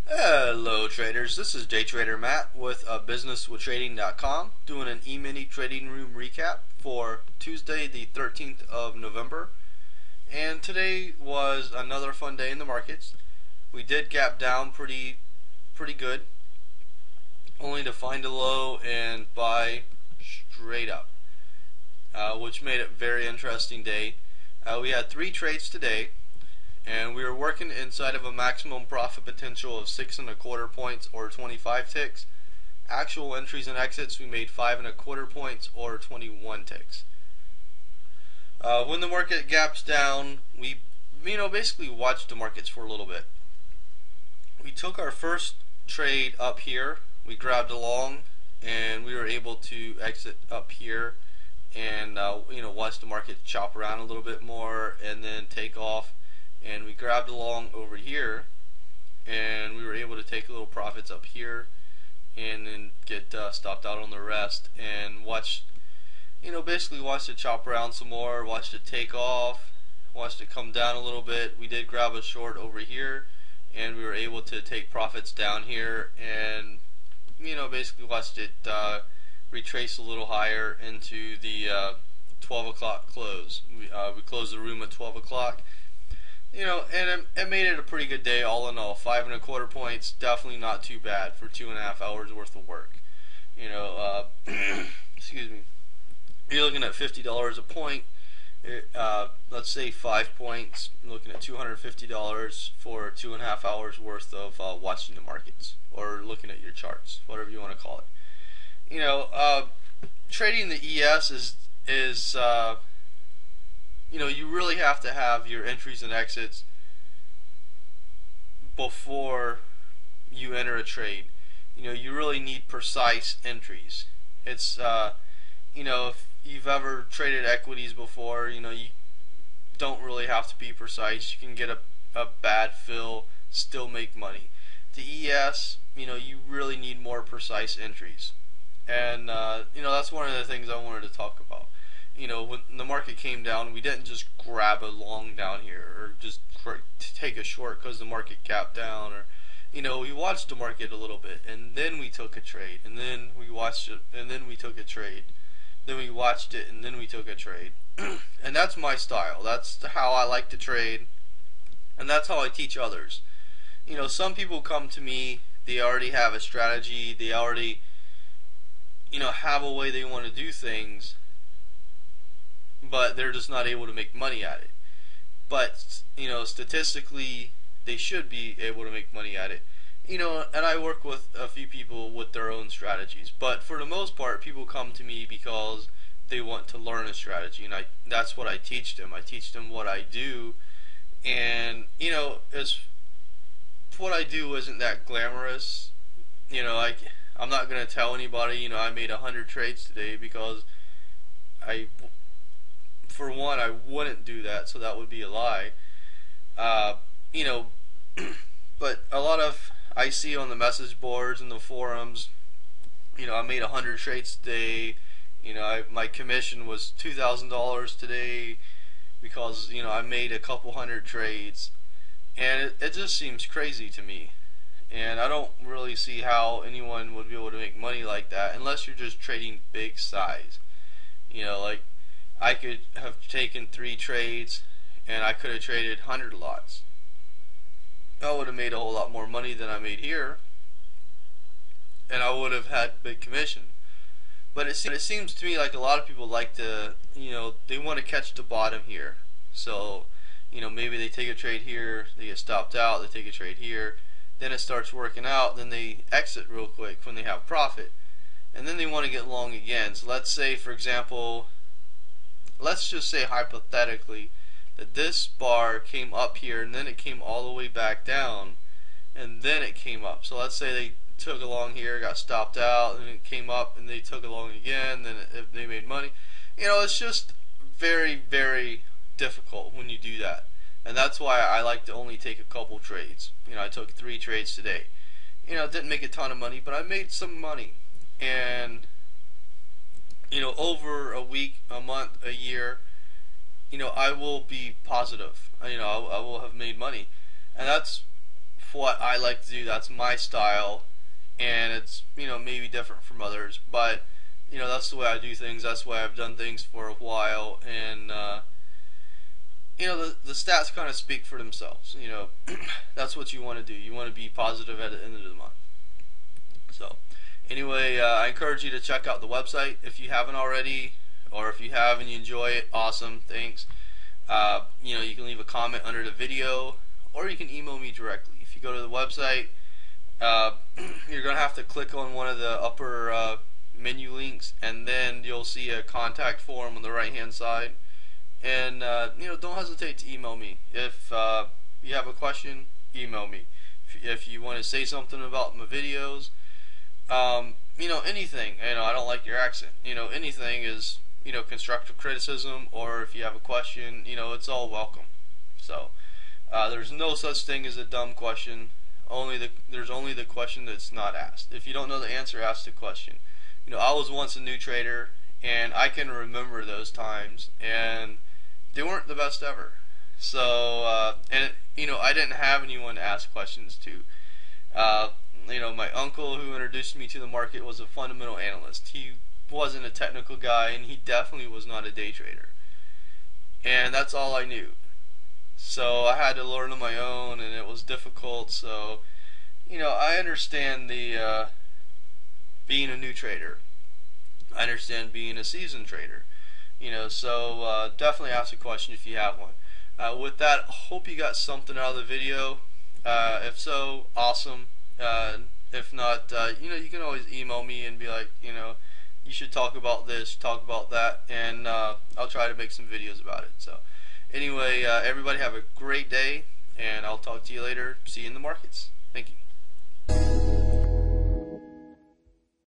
Hello traders, this is Day Trader Matt with businesswithtrading.com doing an Emini Trading Room recap for Tuesday the 13th of November. And today was another fun day in the markets. We did gap down pretty good, only to find a low and buy straight up, which made it a very interesting day. We had 3 trades today, and we were working inside of a maximum profit potential of 6.25 points or 25 ticks. Actual entries and exits, we made 5.25 points or 21 ticks. When the market gaps down, we basically watched the markets for a little bit. We took our first trade up here, we grabbed along, and we were able to exit up here and watch the market chop around a little bit more and then take off. And we grabbed along over here, and we were able to take a little profits up here, and then get stopped out on the rest, and basically watched it chop around some more, watched it take off, watched it come down a little bit. We did grab a short over here, and we were able to take profits down here, and basically watched it retrace a little higher into the 12 o'clock close. We closed the room at 12 o'clock. And it made it a pretty good day all in all. 5.25 points, definitely not too bad for 2.5 hours worth of work. Excuse me. You're looking at $50 a point. Let's say 5 points. You're looking at $250 for 2.5 hours worth of watching the markets or looking at your charts, whatever you want to call it. Trading the ES is you really have to have your entries and exits before you enter a trade. You really need precise entries. It's if you've ever traded equities before, you don't really have to be precise. You can get a bad fill, still make money. The ES, you really need more precise entries. And that's one of the things I wanted to talk about. When the market came down, we didn't just grab a long down here or just take a short because the market gapped down, or we watched the market a little bit and then we took a trade, and then we watched it and then we took a trade, then we watched it and then we took a trade. And that's my style. That's how I like to trade, and that's how I teach others. Some people come to me, they already have a strategy, they already have a way they want to do things, but they're just not able to make money at it. But statistically, they should be able to make money at it. And I work with a few people with their own strategies. But for the most part, people come to me because they want to learn a strategy, and that's what I teach them. I teach them what I do, and what I do isn't that glamorous. I'm not gonna tell anybody I made 100 trades today, because for one, I wouldn't do that, so that would be a lie. But a lot of I see on the message boards and the forums, I made 100 trades today. My commission was $2,000 today because I made a couple hundred trades, and it just seems crazy to me. And I don't really see how anyone would be able to make money like that unless you're just trading big size. Like I could have taken 3 trades and I could have traded 100 lots. I would have made a whole lot more money than I made here, and I would have had big commission. But it seems to me like a lot of people like to, they want to catch the bottom here. So, maybe they take a trade here, they get stopped out, they take a trade here, then it starts working out, then they exit real quick when they have profit, and then they want to get long again. So let's say, for example, let's just say hypothetically that this bar came up here and then it came all the way back down and then it came up. So let's say they took along here, got stopped out, and it came up and they took along again, then they made money. It's just very, very difficult when you do that. And that's why I like to only take a couple trades. I took 3 trades today. Didn't make a ton of money, but I made some money. And over a week, a month, a year, I will be positive. I will have made money, and that's what I like to do. That's my style, and it's, you know, maybe different from others, but you know, that's the way I do things. That's the way I've done things for a while, and you know, the stats kind of speak for themselves. You know, that's what you want to do. You want to be positive at the end of the month. So anyway, I encourage you to check out the website if you haven't already, or if you have and you enjoy it, awesome, thanks. You know, you can leave a comment under the video, or you can email me directly. If you go to the website, you're going to have to click on one of the upper menu links, and then you'll see a contact form on the right hand side. And you know, don't hesitate to email me. If you have a question, email me. If you want to say something about my videos, you know, anything. You know, I don't like your accent. You know, anything is, you know, constructive criticism, or if you have a question, you know, it's all welcome. So there's no such thing as a dumb question. There's only the question that's not asked. If you don't know the answer, ask the question. You know, I was once a new trader, and I can remember those times, and they weren't the best ever. So you know, I didn't have anyone to ask questions to. You know, my uncle who introduced me to the market was a fundamental analyst. He wasn't a technical guy, and he definitely was not a day trader. And that's all I knew. So I had to learn on my own, and it was difficult. So, you know, I understand the being a new trader. I understand being a seasoned trader. You know, so definitely ask a question if you have one. With that, hope you got something out of the video. If so, awesome. If not, you know, you can always email me and be like, you know, you should talk about this, talk about that, and I'll try to make some videos about it. So anyway, everybody have a great day, and I'll talk to you later. See you in the markets. Thank you.